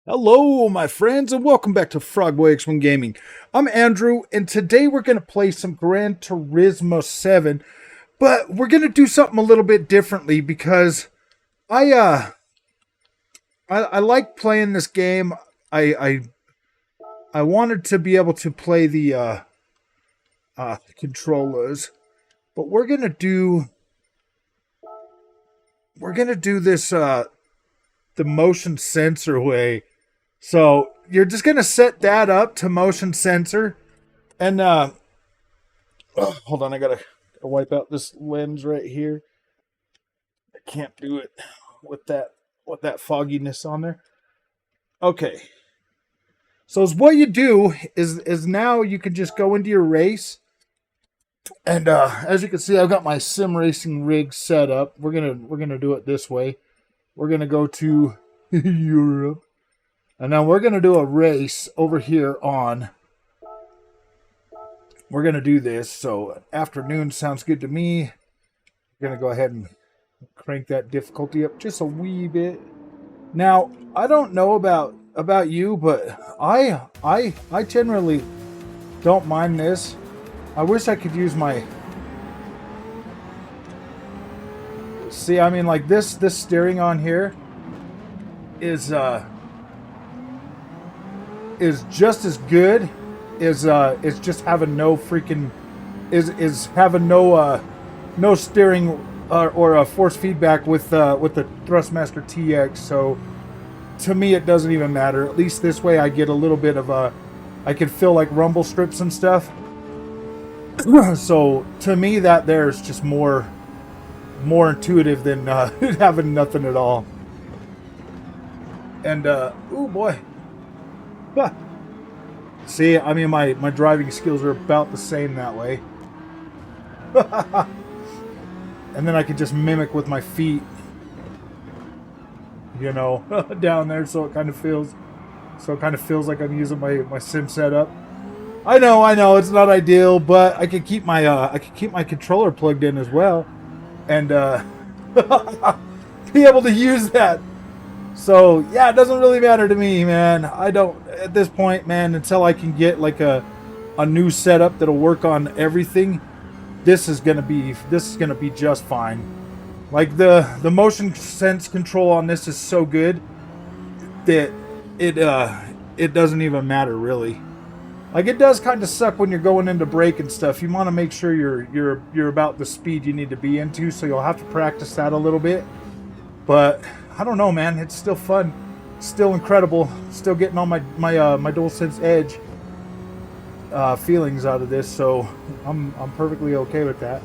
Hello, my friends, and welcome back to Frogboy X1 Gaming. I'm Andrew, and today we're going to play some Gran Turismo 7, but we're going to do something a little bit differently because I I like playing this game. I wanted to be able to play the controllers, but we're gonna do this the motion sensor way. So you're just gonna set that up to motion sensor, and hold on, I gotta wipe out this lens right here. I can't do it with that fogginess on there. Okay, so what you do is now you can just go into your race, and as you can see, I've got my sim racing rig set up. We're gonna do it this way. We're gonna go to Europe. And now we're going to do a race over here on. We're going to do this. So afternoon sounds good to me. We're going to go ahead and crank that difficulty up just a wee bit. Now, I don't know about you, but I generally don't mind this. I wish I could use my. See, I mean, like this steering on here is just as good as just having no freaking is having no steering or force feedback with the Thrustmaster TX. So to me it doesn't even matter. At least this way I get a little bit of I can feel like rumble strips and stuff. So to me that there's just more intuitive than having nothing at all. And oh boy. Huh. See, I mean, my driving skills are about the same that way. And then I can just mimic with my feet, you know, down there, so it kind of feels like I'm using my sim setup. I know, it's not ideal, but I can keep my controller plugged in as well, and be able to use that. So, yeah, it doesn't really matter to me, man. I don't, at this point, man, until I can get like a new setup that'll work on everything, this is gonna be just fine. Like the motion sense control on this is so good that it doesn't even matter really. Like it does kind of suck when you're going into brake and stuff. You want to make sure you're about the speed you need to be into, so you'll have to practice that a little bit. But I don't know, man. It's still fun, still incredible, still getting all my Dualsense Edge feelings out of this. So I'm perfectly okay with that.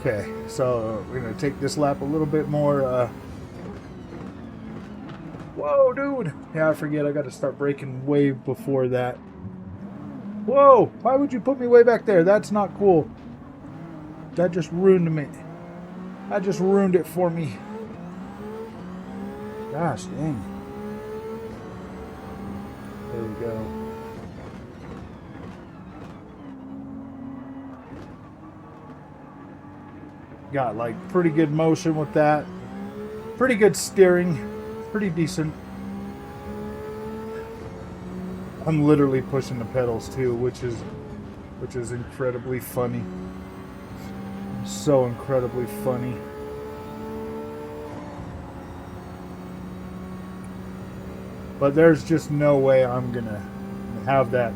Okay, so we're gonna take this lap a little bit more. Whoa, dude! Yeah, I forget. I got to start braking way before that. Whoa! Why would you put me way back there? That's not cool. That just ruined me. That just ruined it for me. Gosh dang. There we go. Got like pretty good motion with that. Pretty good steering. Pretty decent. I'm literally pushing the pedals too, which is incredibly funny. So incredibly funny. But there's just no way I'm gonna have that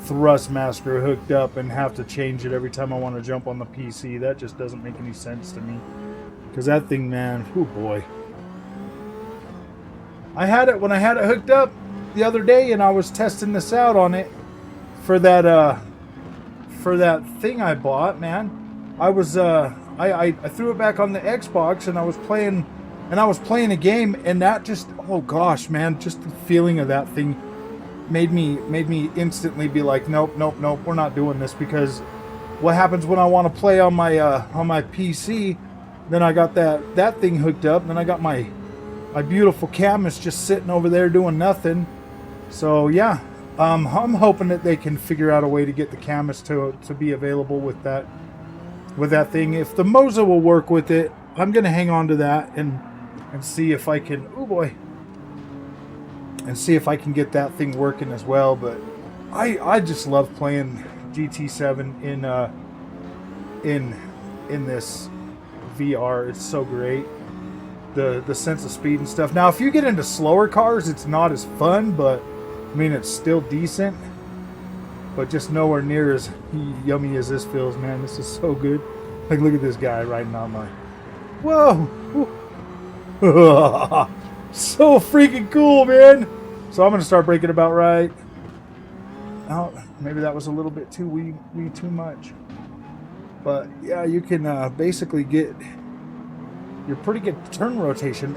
Thrustmaster hooked up and have to change it every time I want to jump on the PC. That just doesn't make any sense to me. Because that thing, man, oh boy. I had it when I had it hooked up the other day, and I was testing this out on it for that thing I bought, man. I was I threw it back on the Xbox, and I was playing a game, and that just, oh gosh, man, just the feeling of that thing made me instantly be like, nope, we're not doing this. Because what happens when I want to play on my PC? Then I got that thing hooked up, and then I got my beautiful Camus just sitting over there doing nothing. So yeah, I'm hoping that they can figure out a way to get the Camus to be available with that thing. If the MOZA will work with it, I'm gonna hang on to that and see if I can. Oh boy. And see if I can get that thing working as well. But I just love playing GT7 in this VR. It's so great. The sense of speed and stuff. Now, if you get into slower cars, it's not as fun, but I mean, it's still decent. But just nowhere near as yummy as this feels, man. This is so good. Like, look at this guy riding on my. Whoa! So freaking cool, man. So I'm gonna start braking about right. Oh, maybe that was a little bit too too much. But yeah, you can basically get your pretty good turn rotation.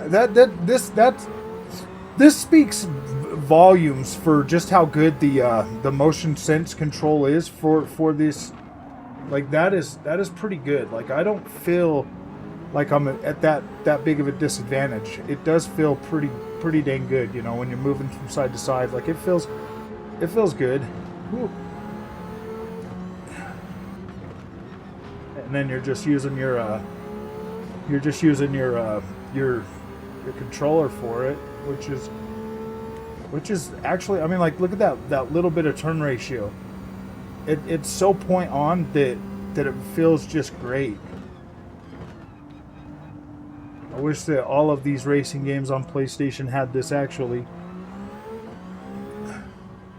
This speaks volumes for just how good the motion sense control is for this. Like that is pretty good. Like I don't feel like I'm at that big of a disadvantage. It does feel pretty dang good, you know, when you're moving from side to side. Like it feels good. Whew. And then you're just using your controller for it, which is actually, I mean, like look at that little bit of turn ratio. It's so point on that it feels just great. I wish that all of these racing games on PlayStation had this actually,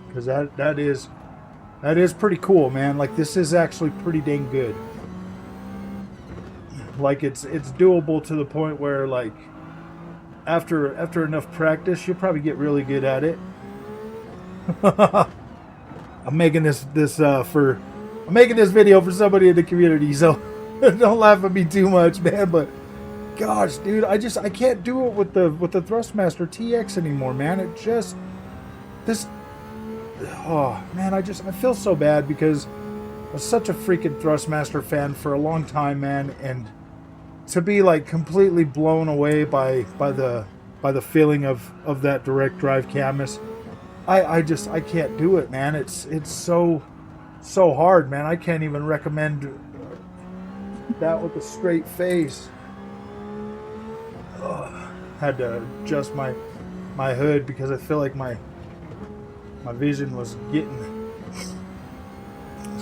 because that is pretty cool, man. Like this is actually pretty dang good. Like it's doable to the point where like after enough practice, you'll probably get really good at it. I'm making this video for somebody in the community, so don't laugh at me too much, man. But gosh, dude, I can't do it with the Thrustmaster TX anymore, man. Oh man, I feel so bad because I was such a freaking Thrustmaster fan for a long time, man, and to be like completely blown away by the feeling of that direct drive Camus, I can't do it, man. It's so hard, man. I can't even recommend that with a straight face. Had to adjust my hood because I feel like my vision was it's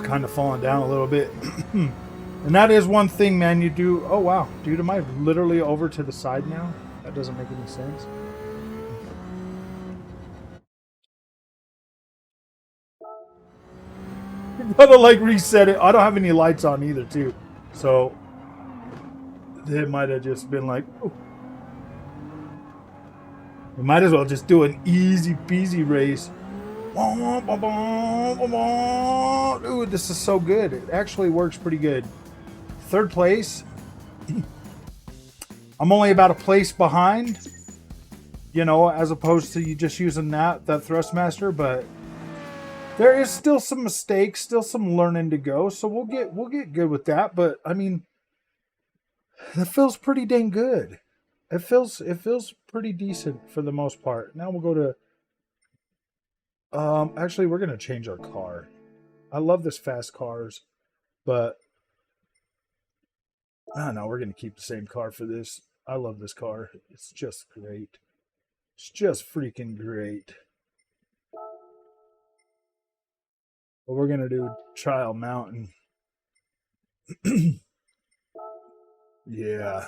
kind of falling down a little bit. And that is one thing, man, you do. Oh wow, dude, am I literally over to the side now? That doesn't make any sense. I'm gonna like reset it. I don't have any lights on either too, so it might have just been like, oh. We might as well just do an easy peasy race. Dude, this is so good. It actually works pretty good. Third place. I'm only about a place behind, you know, as opposed to you just using that Thrustmaster, but there is still some mistakes, still some learning to go, so we'll get good with that. But I mean, that feels pretty dang good. It feels pretty decent for the most part. Now we'll go to actually we're gonna change our car. I love this fast cars, but I don't know, we're gonna keep the same car for this. I love this car. It's just great. It's just freaking great. But we're gonna do Trial Mountain. Yeah.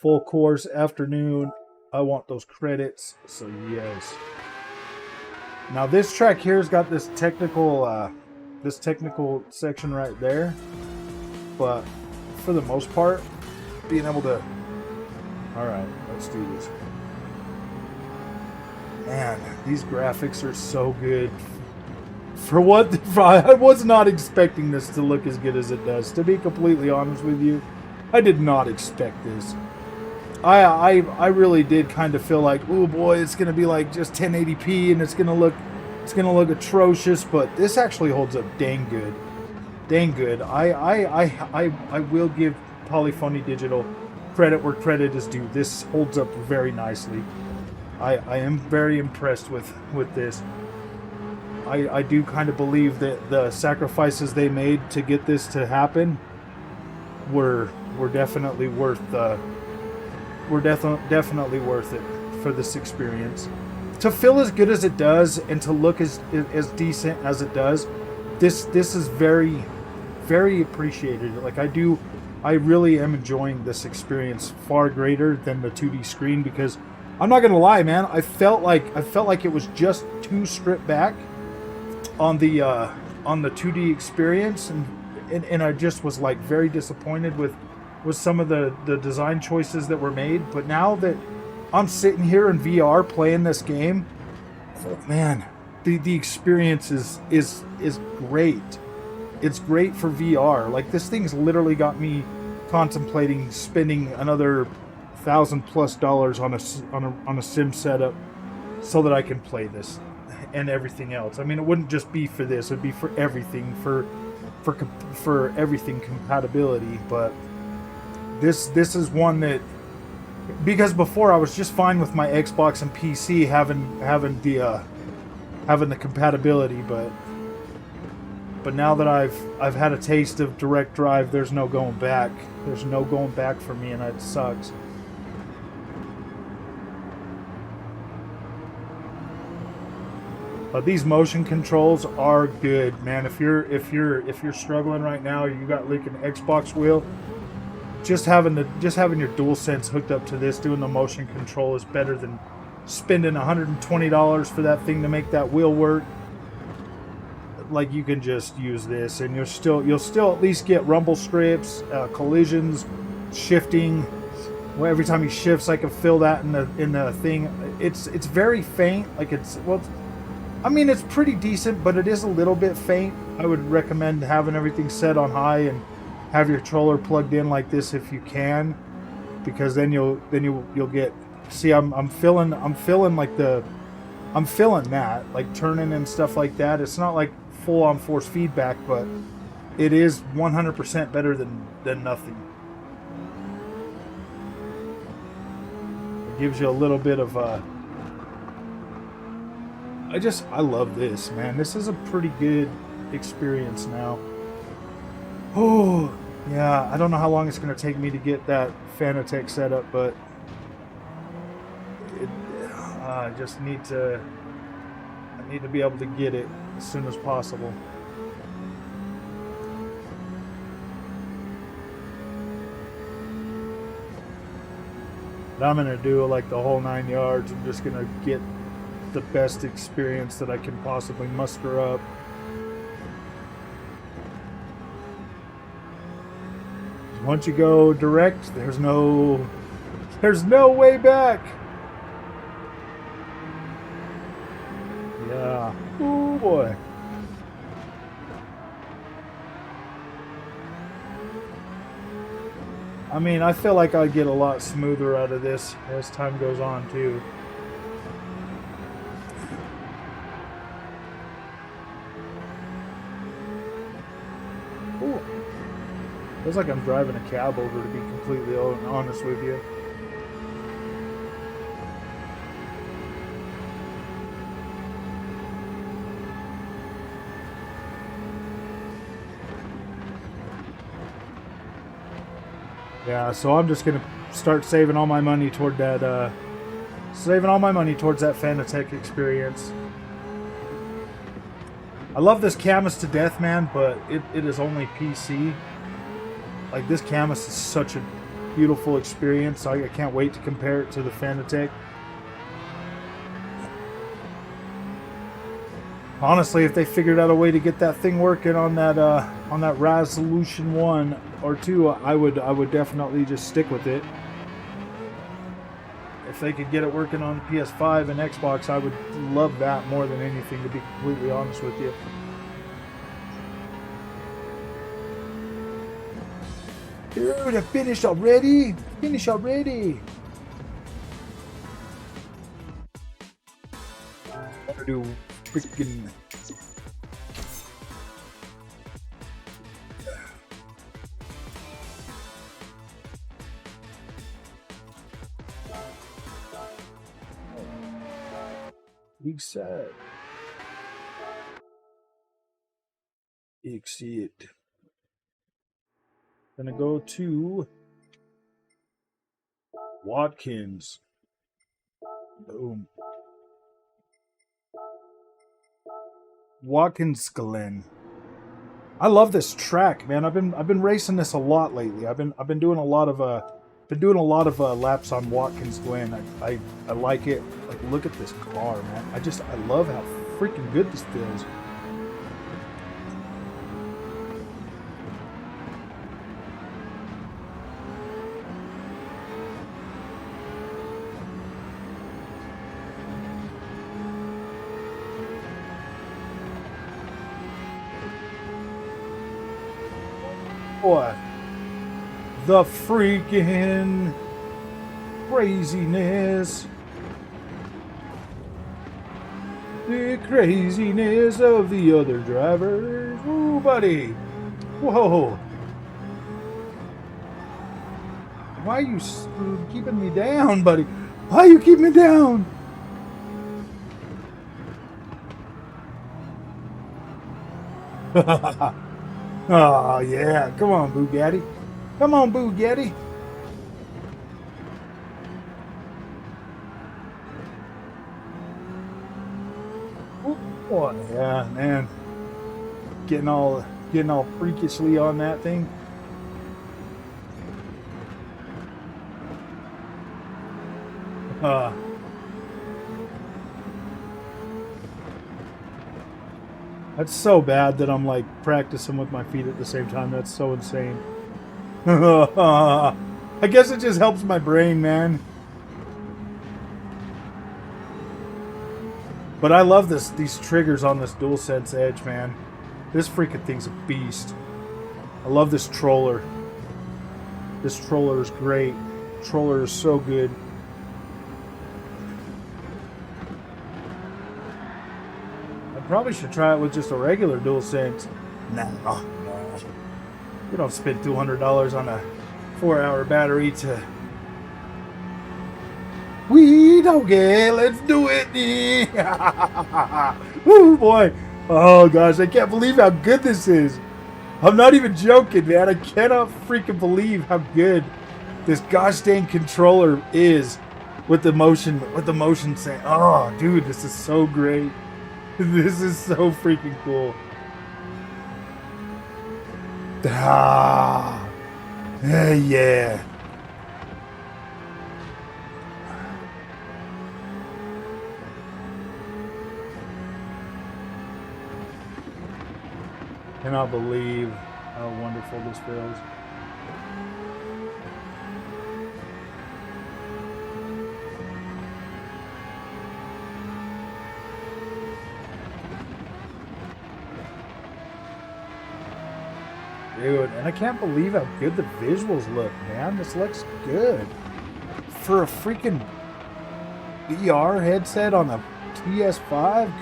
Full course afternoon. I want those credits, so yes. Now this track here's got this technical section right there, but for the most part, being able to. All right, let's do this. Man, these graphics are so good. For what I was not expecting this to look as good as it does. To be completely honest with you, I did not expect this. I really did kind of feel like, oh boy, it's gonna be like just 1080p and it's gonna look atrocious, but this actually holds up dang good. I will give Polyphony Digital credit where credit is due. This holds up very nicely. I am very impressed with this. I do kind of believe that the sacrifices they made to get this to happen were definitely worth definitely worth it for this experience. To feel as good as it does and to look as decent as it does, this is very appreciated. Like I really am enjoying this experience far greater than the 2D screen because I'm not gonna lie, man. I felt like it was just too stripped back on the 2D experience, and I just was like very disappointed with some of the design choices that were made. But now that I'm sitting here in VR playing this game, oh man, the experience is great. It's great for VR. Like this thing's literally got me contemplating spending another $1,000+ on a sim setup so that I can play this and everything else. I mean, it wouldn't just be for this; it'd be for everything, for for everything compatibility. But this is one that, because before I was just fine with my Xbox and PC having the compatibility, but now that I've had a taste of direct drive, there's no going back. There's no going back for me, and it sucks. But these motion controls are good, man. If you're struggling right now, you got like an Xbox wheel, just having your Dualsense hooked up to this, doing the motion control is better than spending $120 for that thing to make that wheel work. Like you can just use this, and you'll still at least get rumble strips, collisions, shifting. Well, every time he shifts, I can feel that in the thing. It's very faint. Like I mean, it's pretty decent, but it is a little bit faint. I would recommend having everything set on high and have your controller plugged in like this if you can, because then you'll get. See, I'm feeling that, like turning and stuff like that. It's not like full on force feedback, but it is 100% better than nothing. It gives you a little bit of I love this, man. This is a pretty good experience now. Oh, yeah. I don't know how long it's going to take me to get that Fanatec set up, but I just need to. I need to be able to get it as soon as possible. But I'm going to do like the whole 9 yards. I'm just going to get the best experience that I can possibly muster up. Once you go direct, there's no way back. Yeah. Oh boy. I mean, I feel like I get a lot smoother out of this as time goes on too. Ooh. Feels like I'm driving a cab over, to be completely honest with you. Yeah, so I'm just gonna start saving all my money toward that. Saving all my money towards that Fanatec experience. I love this Camus to death, man, but it is only PC. Like this Camus is such a beautiful experience. I can't wait to compare it to the Fanatec. Honestly, if they figured out a way to get that thing working on that resolution 1 or 2, I would definitely just stick with it. If they could get it working on PS5 and Xbox, I would love that more than anything, to be completely honest with you. Dude, I finished already? Finished already? I'm gonna do freaking... Big sad. Exit. Gonna go to Watkins. Boom. Watkins Glen. I love this track, man. I've been racing this a lot lately. I've been doing a lot of laps on Watkins Glen. I like it. Like, look at this car, man. I love how freaking good this feels. Boy, the freaking craziness. The craziness of the other drivers. Ooh, buddy. Whoa. Why are you keeping me down, buddy? Why you keep me down? Oh, yeah. Come on, Bugatti. Come on, Bugatti. Oh, yeah, man. Getting all freakishly on that thing. That's so bad that I'm like practicing with my feet at the same time. That's so insane. I guess it just helps my brain, man. But I love these triggers on this Dualsense Edge, man. This freaking thing's a beast. I love this troller. This troller is great. Troller is so good. Probably should try it with just a regular Dualsense. No. You don't spend $200 on a 4-hour battery to... We don't get, let's do it. Woo, boy. Oh, gosh, I can't believe how good this is. I'm not even joking, man. I cannot freaking believe how good this gosh dang controller is with the motion saying, oh, dude, this is so great. This is so freaking cool. Ah, yeah. Cannot believe how wonderful this feels. Dude, and I can't believe how good the visuals look, man. This looks good. For a freaking VR headset on a PS5?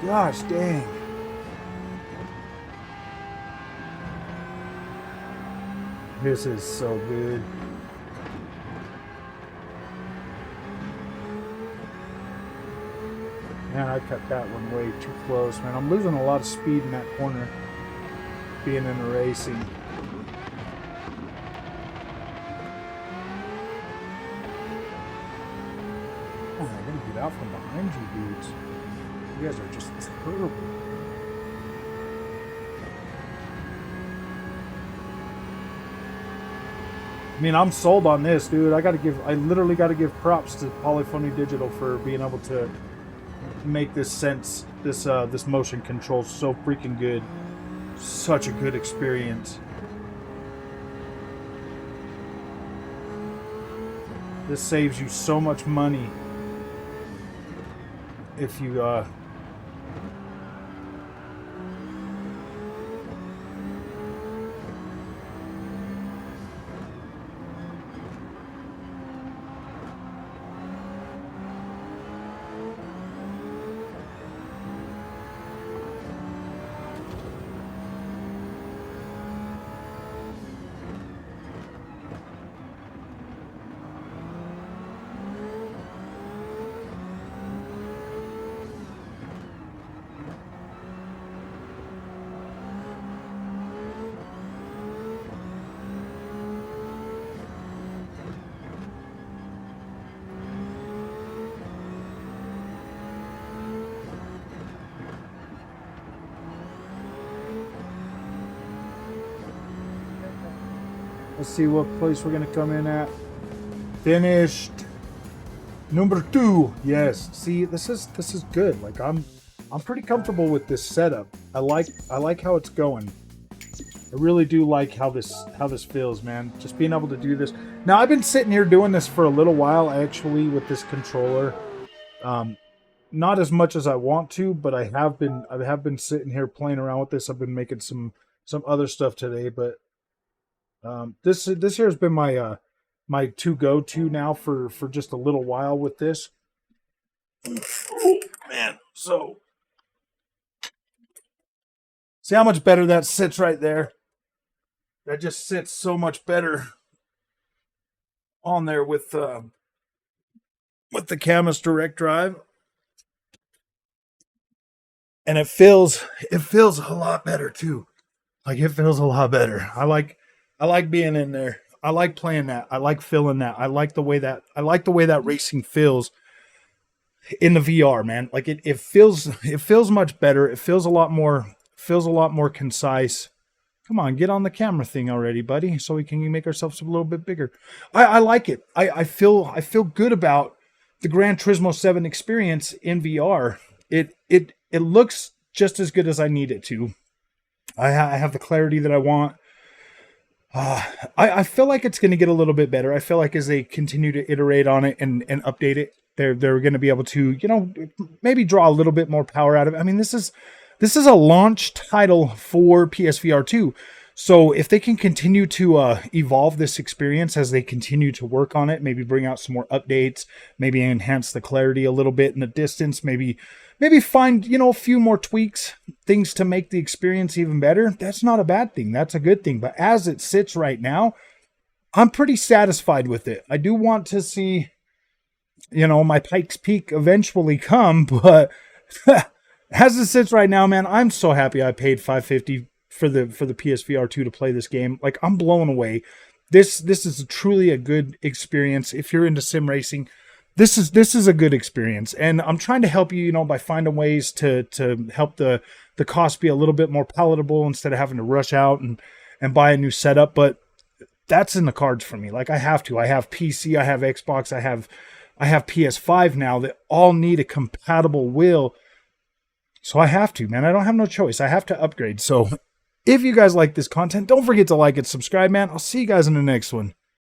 Gosh dang. This is so good. Man, I cut that one way too close, man. I'm losing a lot of speed in that corner. Being in the racing. Oh, I gotta get out from behind you dudes. You guys are just terrible. I mean, I'm sold on this, dude. I literally gotta give props to Polyphony Digital for being able to make this motion control so freaking good. Such a good experience. This saves you so much money if you Let's see what place we're gonna come in at. Finished number 2. Yes. See, this is good. Like I'm pretty comfortable with this setup. I like how it's going. I really do like how this feels, man. Just being able to do this. Now I've been sitting here doing this for a little while actually with this controller. Not as much as I want to, but I have been sitting here playing around with this. I've been making some other stuff today, but this here has been my my go-to now for just a little while with this. Oh, man, so see how much better that sits right there. That just sits so much better on there with the Camus Direct Drive, and it feels a lot better too. Like it feels a lot better. I like being in there. I like playing that. I like feeling that. I like the way that racing feels in the VR, man. Like it feels much better. It feels a lot more concise. Come on, get on the camera thing already, buddy, so we can make ourselves a little bit bigger. I like it. I feel good about the Gran Turismo 7 experience in VR. It looks just as good as I need it to. I have the clarity that I want. I feel like it's going to get a little bit better. I feel like as they continue to iterate on it and update it, they're going to be able to, maybe draw a little bit more power out of it. I mean, this is a launch title for PSVR 2. So if they can continue to evolve this experience as they continue to work on it, maybe bring out some more updates, maybe enhance the clarity a little bit in the distance, maybe find, a few more tweaks, things to make the experience even better. That's not a bad thing. That's a good thing. But as it sits right now, I'm pretty satisfied with it. I do want to see, my Pikes Peak eventually come, but as it sits right now, man, I'm so happy I paid $550 for the PSVR 2 to play this game. Like, I'm blown away. This is truly a good experience. If you're into sim racing, this is a good experience. And I'm trying to help you, by finding ways to help the cost be a little bit more palatable instead of having to rush out and buy a new setup. But that's in the cards for me. Like, I have to. I have PC, I have Xbox, I have PS5 now that all need a compatible wheel. So I have to, man. I don't have no choice. I have to upgrade. So if you guys like this content, don't forget to like and subscribe, man. I'll see you guys in the next one.